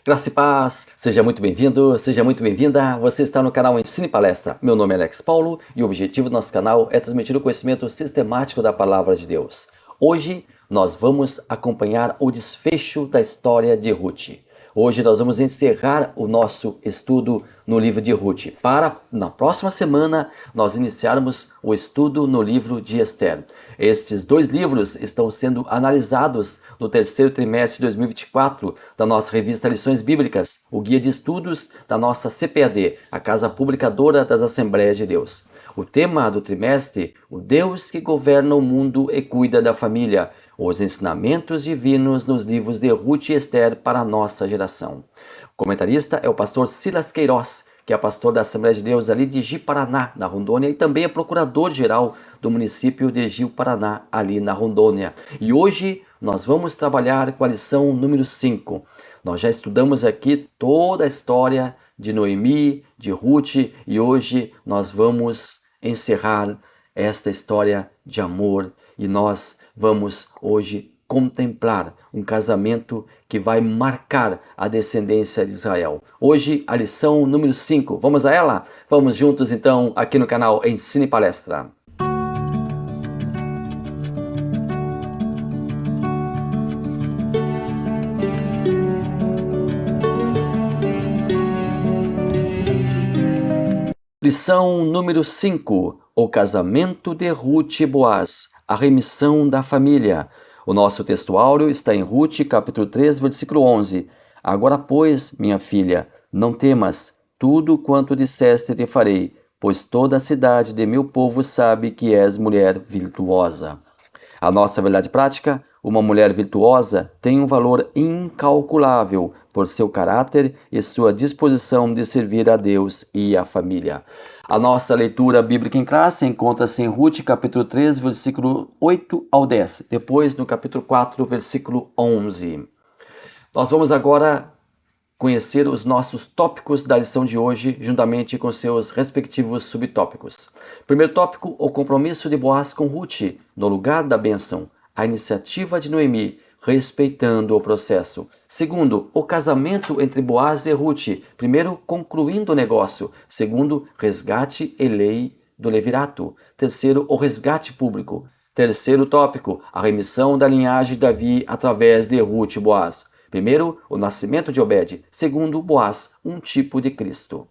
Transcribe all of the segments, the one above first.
Graça e paz, seja muito bem-vindo, seja muito bem-vinda. Você está no canal Ensine Palestra. Meu nome é Alex Paulo e o objetivo do nosso canal é transmitir o conhecimento sistemático da Palavra de Deus. Hoje nós vamos acompanhar o desfecho da história de Ruth. Hoje nós vamos encerrar o nosso estudo no livro de Ruth, para na próxima semana nós iniciarmos o estudo no livro de Esther. Estes dois livros estão sendo analisados no terceiro trimestre de 2024 da nossa revista Lições Bíblicas, o guia de estudos da nossa CPAD, a Casa Publicadora das Assembleias de Deus. O tema do trimestre, o Deus que governa o mundo e cuida da família, os ensinamentos divinos nos livros de Ruth e Esther para a nossa geração. O comentarista é o pastor Silas Queiroz, que é pastor da Assembleia de Deus ali de Ji-Paraná, na Rondônia, e também é procurador-geral do município de Ji-Paraná, ali na Rondônia. E hoje nós vamos trabalhar com a lição número 5. Nós já estudamos aqui toda a história de Noemi, de Ruth, e hoje nós vamos encerrar esta história de amor e nós vamos hoje contemplar um casamento que vai marcar a descendência de Israel. Hoje a lição número 5. Vamos a ela? Vamos juntos então aqui no canal Ensine Palestra. Lição número 5. O casamento de Ruth e Boaz, a remissão da família. O nosso texto áureo está em Ruth, capítulo 3, versículo 11. Agora, pois, minha filha, não temas, tudo quanto disseste te farei, pois toda a cidade de meu povo sabe que és mulher virtuosa. A nossa verdade prática, uma mulher virtuosa tem um valor incalculável por seu caráter e sua disposição de servir a Deus e a família. A nossa leitura bíblica em classe encontra-se em Ruth, capítulo 3, versículo 8 ao 10. Depois, no capítulo 4, versículo 11. Nós vamos agora conhecer os nossos tópicos da lição de hoje, juntamente com seus respectivos subtópicos. Primeiro tópico, o compromisso de Boaz com Ruth, no lugar da bênção. A iniciativa de Noemi, respeitando o processo. Segundo, o casamento entre Boaz e Ruth. Primeiro, concluindo o negócio. Segundo, resgate e lei do levirato. Terceiro, o resgate público. Terceiro tópico, a remissão da linhagem de Davi através de Ruth e Boaz. Primeiro, o nascimento de Obed. Segundo, Boaz, um tipo de Cristo.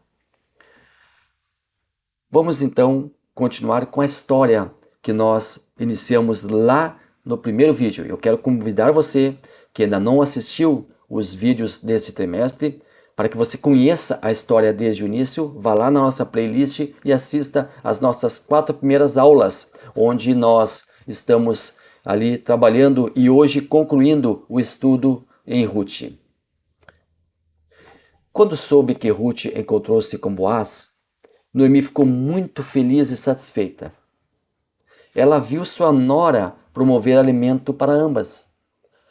Vamos então continuar com a história que nós iniciamos lá no primeiro vídeo. Eu quero convidar você que ainda não assistiu os vídeos desse trimestre, para que você conheça a história desde o início, vá lá na nossa playlist e assista as nossas 4 primeiras aulas, onde nós estamos ali trabalhando e hoje concluindo o estudo em Ruth. Quando soube que Ruth encontrou-se com Boaz, Noemi ficou muito feliz e satisfeita. Ela viu sua nora promover alimento para ambas.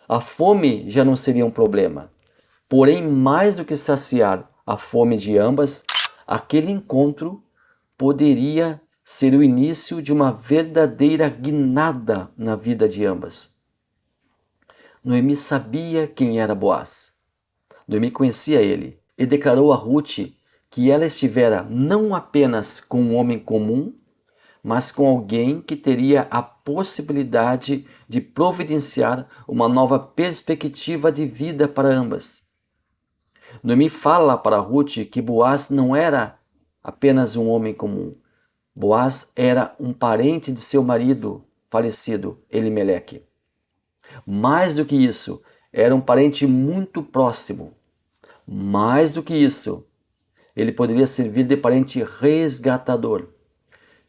A fome já não seria um problema. Porém, mais do que saciar a fome de ambas, aquele encontro poderia ser o início de uma verdadeira guinada na vida de ambas. Noemi sabia quem era Boaz. Noemi conhecia ele e declarou a Ruth que ela estivera não apenas com um homem comum, mas com alguém que teria a possibilidade de providenciar uma nova perspectiva de vida para ambas. Noemi fala para Ruth que Boaz não era apenas um homem comum. Boaz era um parente de seu marido falecido, Elimeleque. Mais do que isso, era um parente muito próximo. Mais do que isso, ele poderia servir de parente resgatador.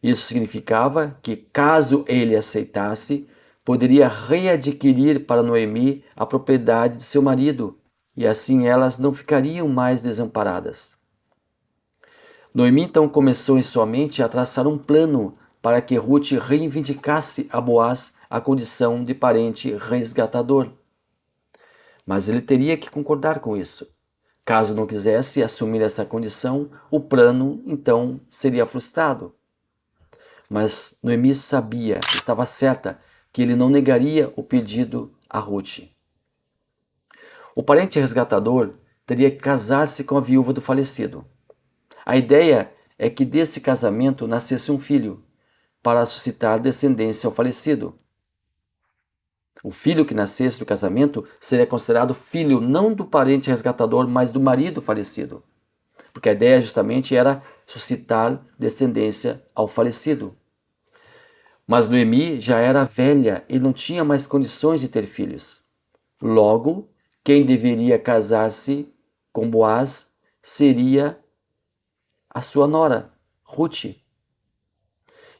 Isso significava que, caso ele aceitasse, poderia readquirir para Noemi a propriedade de seu marido, e assim elas não ficariam mais desamparadas. Noemi então começou em sua mente a traçar um plano para que Ruth reivindicasse a Boaz a condição de parente resgatador. Mas ele teria que concordar com isso. Caso não quisesse assumir essa condição, o plano então seria frustrado. Mas Noemi sabia, estava certa, que ele não negaria o pedido a Ruth. O parente resgatador teria que casar-se com a viúva do falecido. A ideia é que desse casamento nascesse um filho, para suscitar descendência ao falecido. O filho que nascesse do casamento seria considerado filho não do parente resgatador, mas do marido falecido. Porque a ideia justamente era suscitar descendência ao falecido. Mas Noemi já era velha e não tinha mais condições de ter filhos. Logo, quem deveria casar-se com Boaz seria a sua nora, Ruth.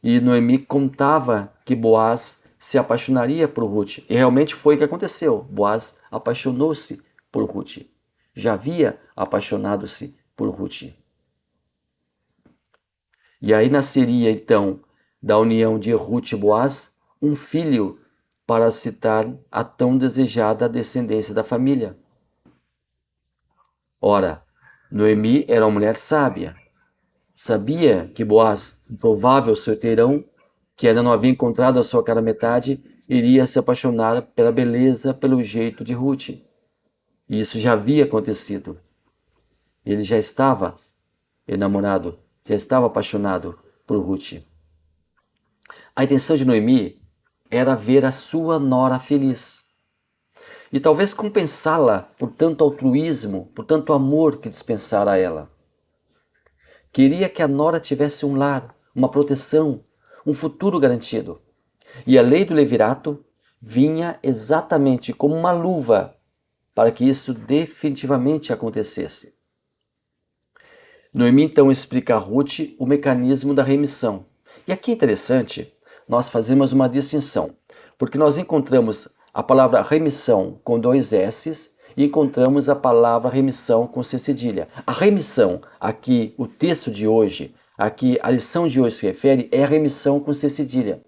E Noemi contava que Boaz se apaixonaria por Ruth. E realmente foi o que aconteceu. Boaz apaixonou-se por Ruth. Já havia apaixonado-se por Ruth. E aí nasceria então da união de Ruth e Boaz um filho para citar a tão desejada descendência da família. Ora, Noemi era uma mulher sábia. Sabia que Boaz, um provável solteirão, que ainda não havia encontrado a sua cara metade, iria se apaixonar pela beleza, pelo jeito de Ruth. E isso já havia acontecido. Ele já estava enamorado, já estava apaixonado por Ruth. A intenção de Noemi era ver a sua nora feliz. E talvez compensá-la por tanto altruísmo, por tanto amor que dispensara a ela. Queria que a nora tivesse um lar, uma proteção, um futuro garantido. E a lei do levirato vinha exatamente como uma luva para que isso definitivamente acontecesse. Noemi então explica a Ruth o mecanismo da remissão. E aqui é interessante nós fazemos uma distinção, porque nós encontramos a palavra remissão com 2 S's e encontramos a palavra remissão com C cedilha. A remissão, aqui o texto de hoje, aqui a lição de hoje se refere, é a remissão com C cedilha.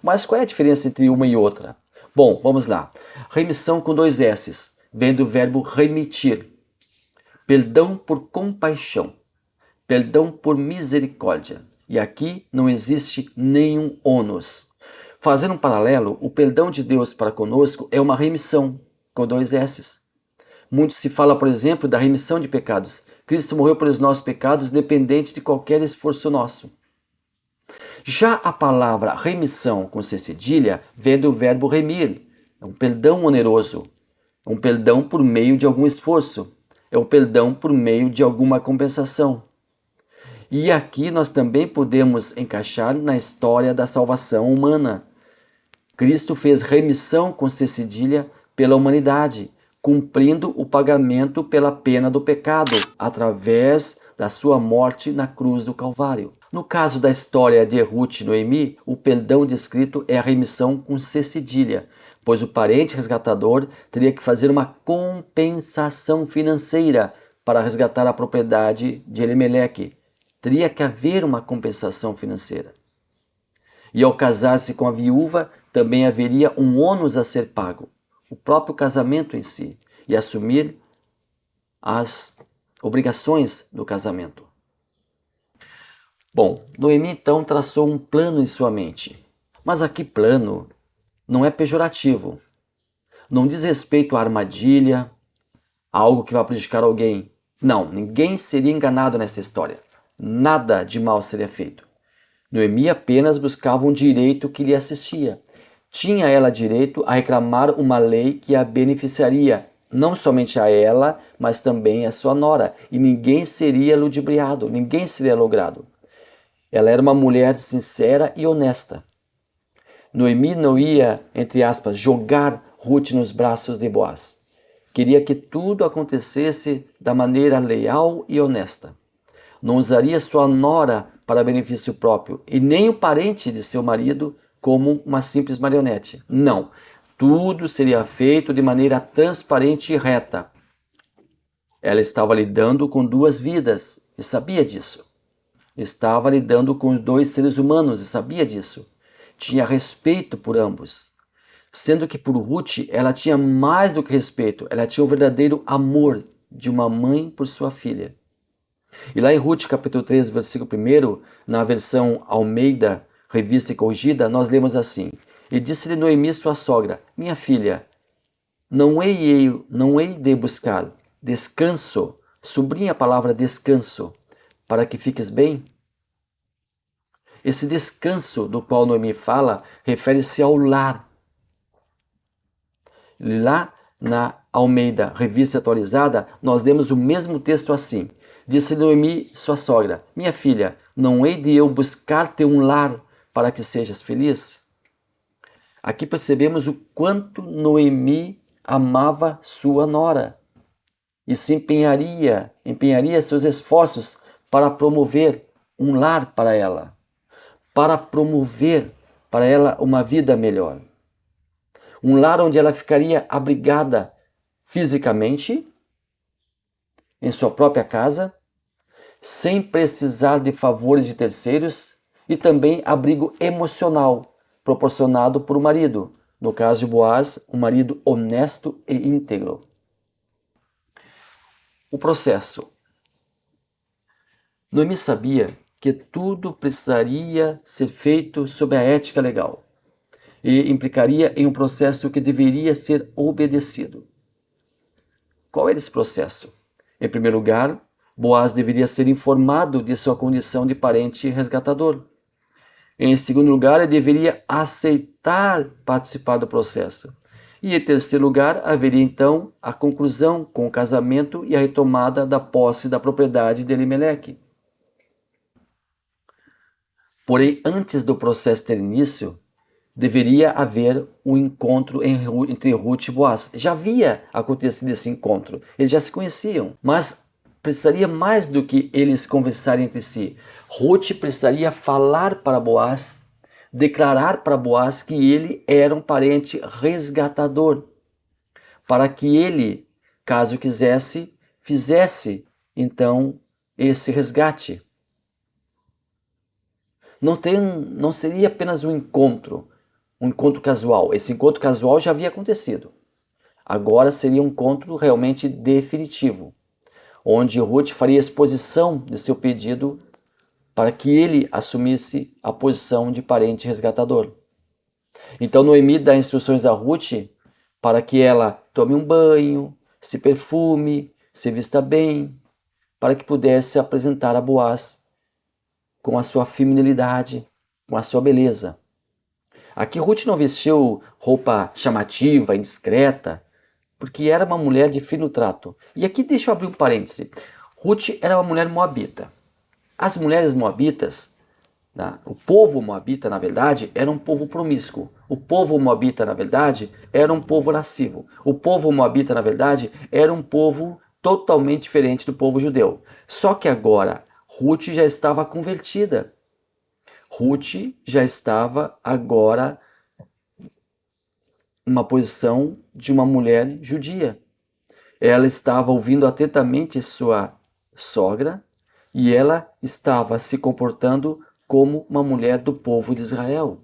Mas qual é a diferença entre uma e outra? Bom, vamos lá. Remissão com 2 S's, vem do verbo remitir. Perdão por compaixão, perdão por misericórdia. E aqui não existe nenhum ônus. Fazendo um paralelo, o perdão de Deus para conosco é uma remissão, com 2 S's. Muito se fala, por exemplo, da remissão de pecados. Cristo morreu pelos nossos pecados, independente de qualquer esforço nosso. Já a palavra remissão com C cedilha vem do verbo remir. É um perdão oneroso. É um perdão por meio de algum esforço. É o perdão por meio de alguma compensação. E aqui nós também podemos encaixar na história da salvação humana. Cristo fez remissão com C cedilha pela humanidade, cumprindo o pagamento pela pena do pecado, através da sua morte na cruz do Calvário. No caso da história de Ruth e Noemi, o perdão descrito é a remissão com C cedilha, pois o parente resgatador teria que fazer uma compensação financeira para resgatar a propriedade de Elimeleque. Teria que haver uma compensação financeira. E ao casar-se com a viúva, também haveria um ônus a ser pago, o próprio casamento em si, e assumir as obrigações do casamento. Bom, Noemi então traçou um plano em sua mente. Mas aqui plano não é pejorativo. Não diz respeito à armadilha, a algo que vai prejudicar alguém. Não, ninguém seria enganado nessa história. Nada de mal seria feito. Noemi apenas buscava um direito que lhe assistia. Tinha ela direito a reclamar uma lei que a beneficiaria, não somente a ela, mas também a sua nora. E ninguém seria ludibriado, ninguém seria logrado. Ela era uma mulher sincera e honesta. Noemi não ia, entre aspas, jogar Ruth nos braços de Boaz. Queria que tudo acontecesse da maneira leal e honesta. Não usaria sua nora para benefício próprio e nem o parente de seu marido como uma simples marionete. Não, tudo seria feito de maneira transparente e reta. Ela estava lidando com 2 vidas e sabia disso. Estava lidando com 2 seres humanos e sabia disso. Tinha respeito por ambos. Sendo que por Ruth ela tinha mais do que respeito, ela tinha o verdadeiro amor de uma mãe por sua filha. E lá em Ruth, capítulo 3, versículo 1, na versão Almeida, revista e corrigida, nós lemos assim: E disse-lhe Noemi, sua sogra, minha filha, não hei de buscar descanso. Sublinhe a palavra descanso, para que fiques bem. Esse descanso do qual Noemi fala refere-se ao lar. Lá na Almeida, Revista Atualizada, nós lemos o mesmo texto assim. Disse Noemi, sua sogra: minha filha, não hei de eu buscar-te um lar para que sejas feliz? Aqui percebemos o quanto Noemi amava sua nora e se empenharia seus esforços para promover um lar para ela, para promover para ela uma vida melhor. Um lar onde ela ficaria abrigada fisicamente, em sua própria casa, sem precisar de favores de terceiros, e também abrigo emocional, proporcionado por um marido, no caso de Boaz, um marido honesto e íntegro. O processo. Noemi sabia que tudo precisaria ser feito sob a ética legal e implicaria em um processo que deveria ser obedecido. Qual era esse processo? Em primeiro lugar, Boaz deveria ser informado de sua condição de parente resgatador. Em segundo lugar, ele deveria aceitar participar do processo. E em terceiro lugar, haveria então a conclusão com o casamento e a retomada da posse da propriedade de Elimeleque. Porém, antes do processo ter início, deveria haver um encontro entre Ruth e Boaz. Já havia acontecido esse encontro, eles já se conheciam, mas precisaria mais do que eles conversarem entre si. Ruth precisaria falar para Boaz, declarar para Boaz que ele era um parente resgatador, para que ele, caso quisesse, fizesse então esse resgate. Não seria apenas um encontro casual. Esse encontro casual já havia acontecido. Agora seria um encontro realmente definitivo, onde Ruth faria exposição de seu pedido para que ele assumisse a posição de parente resgatador. Então Noemi dá instruções a Ruth para que ela tome um banho, se perfume, se vista bem, para que pudesse apresentar a Boaz com a sua feminilidade, com a sua beleza. Aqui Ruth não vestiu roupa chamativa, indiscreta, porque era uma mulher de fino trato. E aqui deixa eu abrir um parêntese. Ruth era uma mulher moabita. As mulheres moabitas, o povo moabita, na verdade, era um povo promíscuo. O povo moabita, na verdade, era um povo lascivo. O povo moabita, na verdade, era um povo totalmente diferente do povo judeu. Só que agora, Ruth já estava convertida. Ruth já estava agora numa posição de uma mulher judia. Ela estava ouvindo atentamente sua sogra e ela estava se comportando como uma mulher do povo de Israel.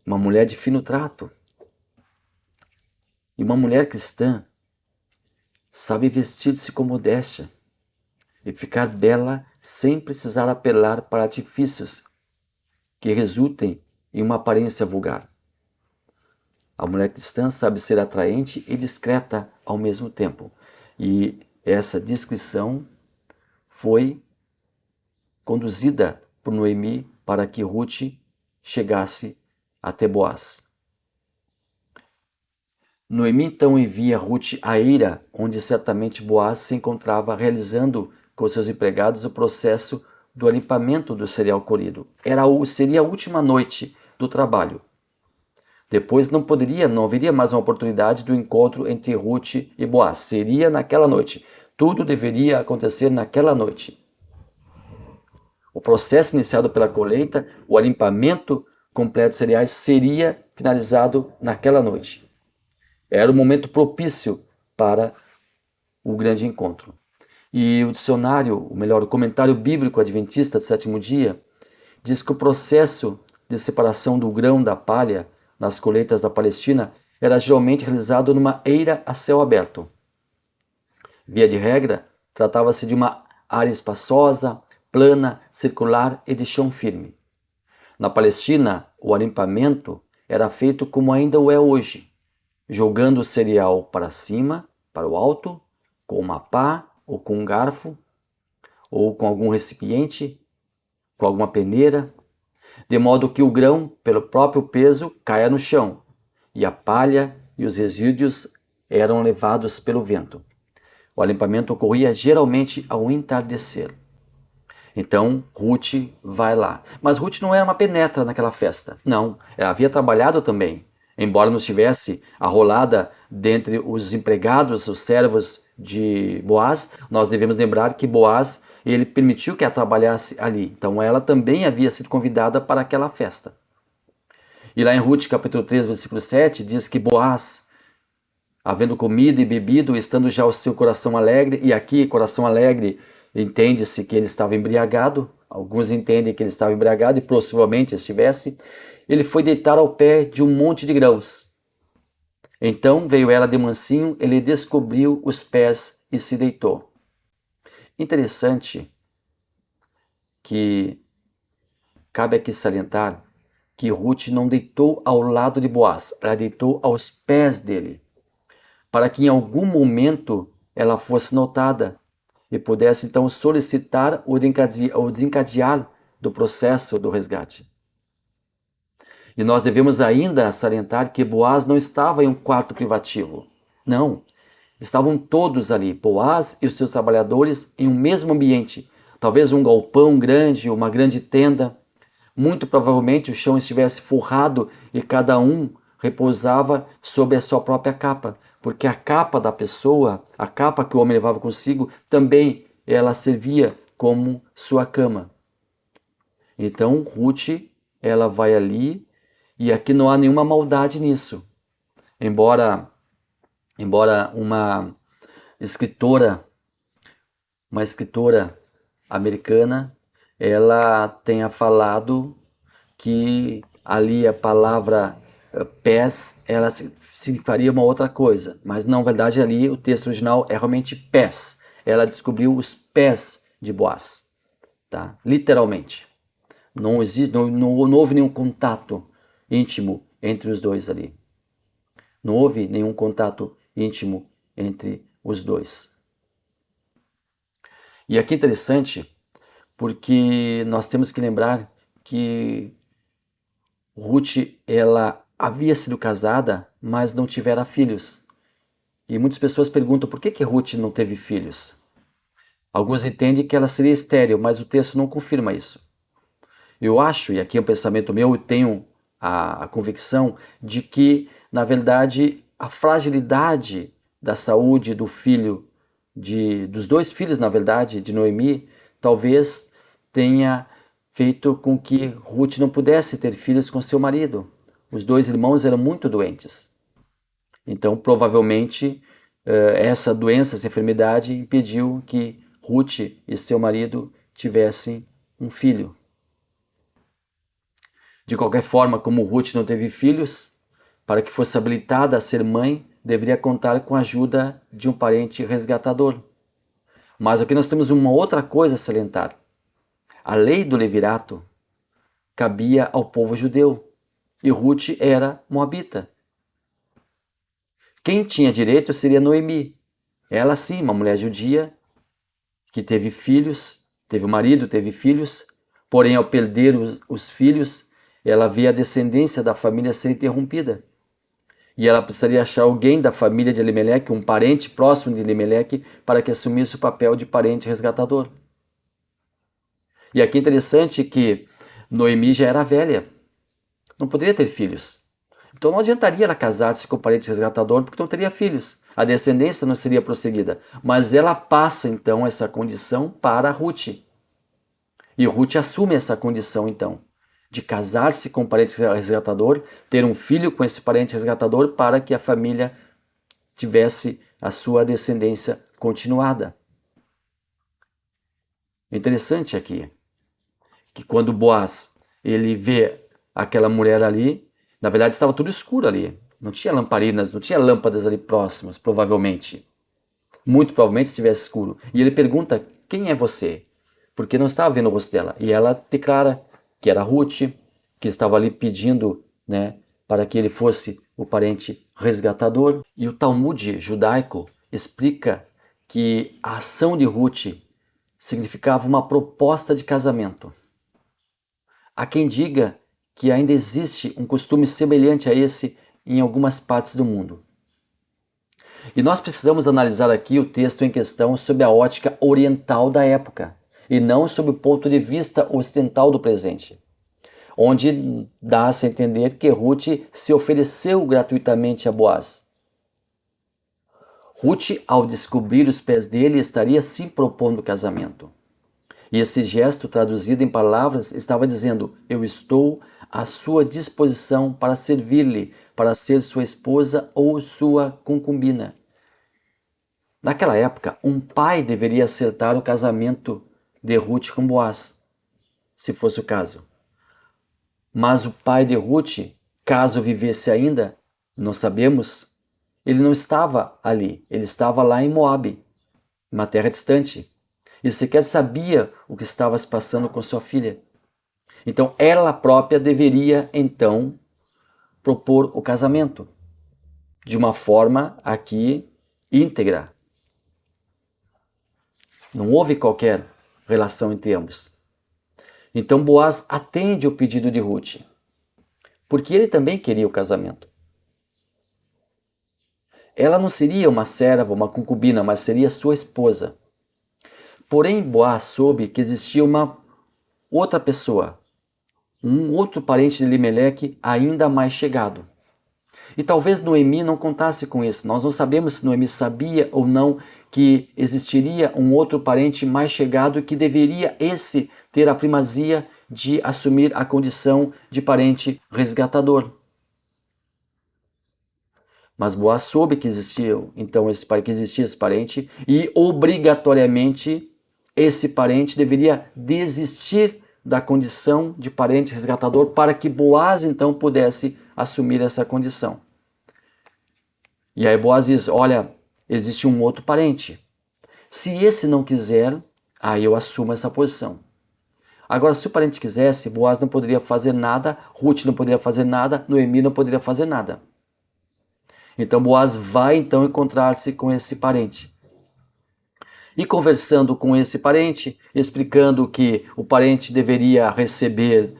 Uma mulher de fino trato. E uma mulher cristã sabe vestir-se com modéstia e ficar bela sem precisar apelar para artifícios que resultem em uma aparência vulgar. A mulher cristã sabe ser atraente e discreta ao mesmo tempo. E essa discrição foi conduzida por Noemi para que Ruth chegasse até Boaz. Noemi então envia Ruth a Eira, onde certamente Boaz se encontrava realizando com seus empregados o processo do limpamento do cereal colhido. Seria a última noite do trabalho. Depois não haveria mais uma oportunidade do encontro entre Ruth e Boaz. Seria naquela noite. Tudo deveria acontecer naquela noite. O processo iniciado pela colheita, o limpamento completo de cereais, seria finalizado naquela noite. Era o momento propício para o grande encontro. E o dicionário, o comentário bíblico adventista do sétimo dia, diz que o processo de separação do grão da palha nas colheitas da Palestina era geralmente realizado numa eira a céu aberto. Via de regra, tratava-se de uma área espaçosa, plana, circular e de chão firme. Na Palestina, o alimpamento era feito como ainda o é hoje, jogando o cereal para cima, para o alto, com uma pá, ou com um garfo, ou com algum recipiente, com alguma peneira, de modo que o grão, pelo próprio peso, caia no chão, e a palha e os resíduos eram levados pelo vento. O alimento ocorria geralmente ao entardecer. Então Ruth vai lá. Mas Ruth não era uma penetra naquela festa. Não, ela havia trabalhado também. Embora não estivesse arrolada dentre os empregados, os servos de Boaz, nós devemos lembrar que Boaz, ele permitiu que ela trabalhasse ali. Então ela também havia sido convidada para aquela festa. E lá em Ruth capítulo 3, versículo 7, diz que Boaz, havendo comido e bebido, estando já o seu coração alegre, e aqui coração alegre entende-se que ele estava embriagado, alguns entendem que ele estava embriagado e possivelmente estivesse, ele foi deitar ao pé de um monte de grãos. Então veio ela de mansinho, ele descobriu os pés e se deitou. Interessante que cabe aqui salientar que Ruth não deitou ao lado de Boaz, ela deitou aos pés dele, para que em algum momento ela fosse notada e pudesse então solicitar o desencadear do processo do resgate. E nós devemos ainda salientar que Boaz não estava em um quarto privativo. Não, estavam todos ali, Boaz e os seus trabalhadores, em um mesmo ambiente. Talvez um galpão grande, uma grande tenda. Muito provavelmente o chão estivesse forrado e cada um repousava sobre a sua própria capa, porque a capa da pessoa, a capa que o homem levava consigo, também ela servia como sua cama. Então Ruth, ela vai ali, e aqui não há nenhuma maldade nisso. Embora uma escritora americana, ela tenha falado que ali a palavra pés, ela significaria uma outra coisa, mas na verdade ali o texto original é realmente pés. Ela descobriu os pés de Boaz, tá? Literalmente. Não houve nenhum contato íntimo entre os dois ali. Não houve nenhum contato íntimo entre os dois. E aqui é interessante, porque nós temos que lembrar que Ruth, ela havia sido casada, mas não tivera filhos. E muitas pessoas perguntam por que Ruth não teve filhos. Alguns entendem que ela seria estéril, mas o texto não confirma isso. Eu acho, e aqui é um pensamento meu, eu tenho a convicção de que, na verdade, a fragilidade da saúde do filho, dos dois filhos, na verdade, de Noemi, talvez tenha feito com que Ruth não pudesse ter filhos com seu marido. Os dois irmãos eram muito doentes. Então, provavelmente, essa doença, essa enfermidade impediu que Ruth e seu marido tivessem um filho. De qualquer forma, como Ruth não teve filhos, para que fosse habilitada a ser mãe, deveria contar com a ajuda de um parente resgatador. Mas aqui nós temos uma outra coisa a salientar. A lei do levirato cabia ao povo judeu e Ruth era moabita. Quem tinha direito seria Noemi. Ela sim, uma mulher judia que teve filhos, teve um marido, teve filhos, porém ao perder os filhos, ela vê a descendência da família ser interrompida. E ela precisaria achar alguém da família de Elimeleque, um parente próximo de Elimeleque, para que assumisse o papel de parente resgatador. E aqui é interessante que Noemi já era velha, não poderia ter filhos. Então não adiantaria ela casar-se com o parente resgatador, porque não teria filhos. A descendência não seria prosseguida. Mas ela passa então essa condição para Ruth. E Ruth assume essa condição então, de casar-se com o parente resgatador, ter um filho com esse parente resgatador para que a família tivesse a sua descendência continuada. Interessante aqui que quando Boaz ele vê aquela mulher ali, na verdade estava tudo escuro ali, não tinha lamparinas, não tinha lâmpadas ali próximas, provavelmente. Muito provavelmente estivesse escuro. E ele pergunta, quem é você? Porque não estava vendo o rosto dela. E ela declara que era Ruth, que estava ali pedindo, né, para que ele fosse o parente resgatador. E o Talmud judaico explica que a ação de Ruth significava uma proposta de casamento. Há quem diga que ainda existe um costume semelhante a esse em algumas partes do mundo. E nós precisamos analisar aqui o texto em questão sob a ótica oriental da época, e não sob o ponto de vista ocidental do presente, onde dá-se a entender que Ruth se ofereceu gratuitamente a Boaz. Ruth, ao descobrir os pés dele, estaria sim propondo casamento. E esse gesto, traduzido em palavras, estava dizendo: eu estou à sua disposição para servir-lhe, para ser sua esposa ou sua concubina. Naquela época, um pai deveria acertar o casamento de Ruth com Boaz, se fosse o caso. Mas o pai de Ruth, caso vivesse ainda, não sabemos, ele não estava ali, ele estava lá em Moabe, uma terra distante, e sequer sabia o que estava se passando com sua filha. Então ela própria deveria então propor o casamento de uma forma aqui íntegra. Não houve qualquer relação entre ambos. Então Boaz atende o pedido de Ruth, porque ele também queria o casamento. Ela não seria uma serva, uma concubina, mas seria sua esposa. Porém, Boaz soube que existia uma outra pessoa, um outro parente de Elimeleque ainda mais chegado. E talvez Noemi não contasse com isso. Nós não sabemos se Noemi sabia ou não que existiria um outro parente mais chegado que deveria esse ter a primazia de assumir a condição de parente resgatador. Mas Boaz soube que existia então esse parente e obrigatoriamente esse parente deveria desistir da condição de parente resgatador para que Boaz então pudesse assumir essa condição. E aí Boaz diz: olha, existe um outro parente. Se esse não quiser, aí eu assumo essa posição. Agora, se o parente quisesse, Boaz não poderia fazer nada, Ruth não poderia fazer nada, Noemi não poderia fazer nada. Então Boaz vai então encontrar-se com esse parente. E conversando com esse parente, explicando que o parente deveria receber,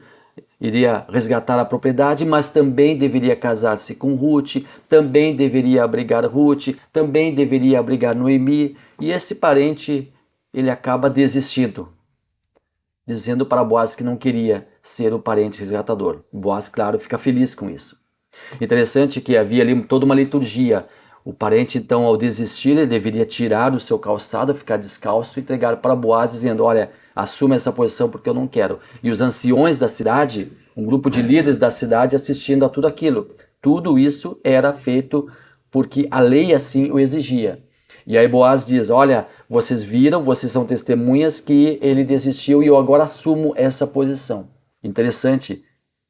iria resgatar a propriedade, mas também deveria casar-se com Ruth, também deveria abrigar Ruth, também deveria abrigar Noemi, e esse parente, ele acaba desistindo, dizendo para Boaz que não queria ser o parente resgatador. Boaz, claro, fica feliz com isso. Interessante que havia ali toda uma liturgia. O parente, então, ao desistir, ele deveria tirar o seu calçado, ficar descalço e entregar para Boaz, dizendo: olha, assuma essa posição porque eu não quero. E os anciões da cidade, um grupo de líderes da cidade assistindo a tudo aquilo. Tudo isso era feito porque a lei assim o exigia. E aí Boaz diz: olha, vocês viram, vocês são testemunhas que ele desistiu e eu agora assumo essa posição. Interessante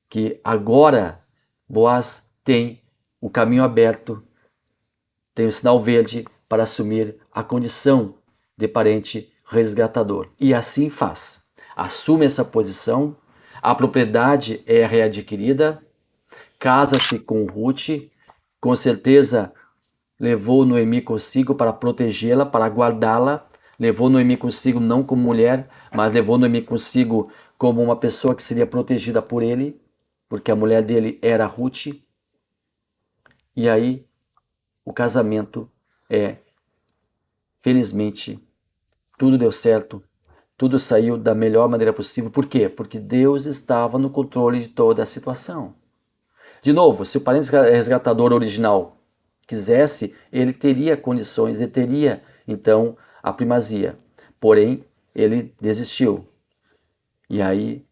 que agora Boaz tem o caminho aberto, tem o sinal verde para assumir a condição de parente resgatador. E assim faz. Assume essa posição, a propriedade é readquirida, casa-se com Ruth, com certeza levou Noemi consigo para protegê-la, para guardá-la, levou Noemi consigo não como mulher, mas levou Noemi consigo como uma pessoa que seria protegida por ele, porque a mulher dele era Ruth. E aí o casamento felizmente, tudo deu certo, tudo saiu da melhor maneira possível. Por quê? Porque Deus estava no controle de toda a situação. De novo, se o parente resgatador original quisesse, ele teria condições, ele teria então a primazia. Porém, ele desistiu. E aí,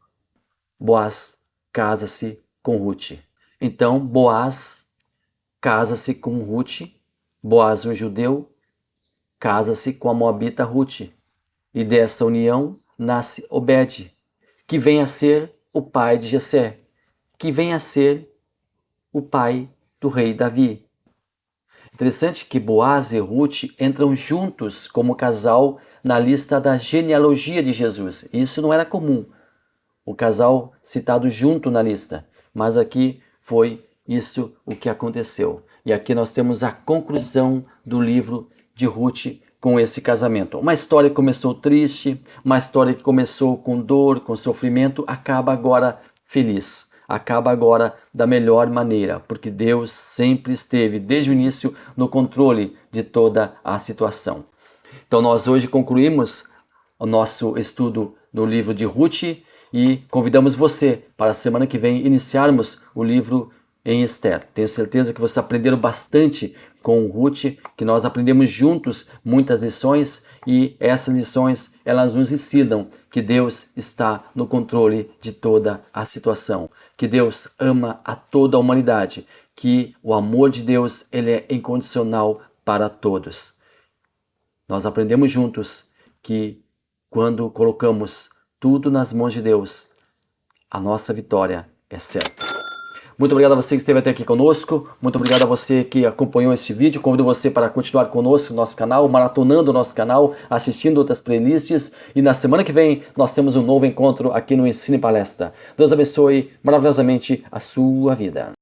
Boaz casa-se com Ruth. Então, Boaz casa-se com Ruth. Boaz, um judeu, casa-se com a moabita Ruth. E dessa união nasce Obed, que vem a ser o pai de Jessé, que vem a ser o pai do rei Davi. Interessante que Boaz e Ruth entram juntos como casal na lista da genealogia de Jesus. Isso não era comum, o casal citado junto na lista, mas aqui foi isso o que aconteceu. E aqui nós temos a conclusão do livro de Ruth com esse casamento. Uma história que começou triste, uma história que começou com dor, com sofrimento, acaba agora feliz. Acaba agora da melhor maneira, porque Deus sempre esteve, desde o início, no controle de toda a situação. Então nós hoje concluímos o nosso estudo do livro de Ruth e convidamos você para a semana que vem iniciarmos o livro em Esther. Tenho certeza que vocês aprenderam bastante com Ruth, que nós aprendemos juntos muitas lições e essas lições elas nos ensinam que Deus está no controle de toda a situação, que Deus ama a toda a humanidade, que o amor de Deus ele é incondicional para todos. Nós aprendemos juntos que quando colocamos tudo nas mãos de Deus, a nossa vitória é certa. Muito obrigado a você que esteve até aqui conosco. Muito obrigado a você que acompanhou este vídeo. Convido você para continuar conosco no nosso canal, maratonando o nosso canal, assistindo outras playlists. E na semana que vem nós temos um novo encontro aqui no Ensino e Palestra. Deus abençoe maravilhosamente a sua vida.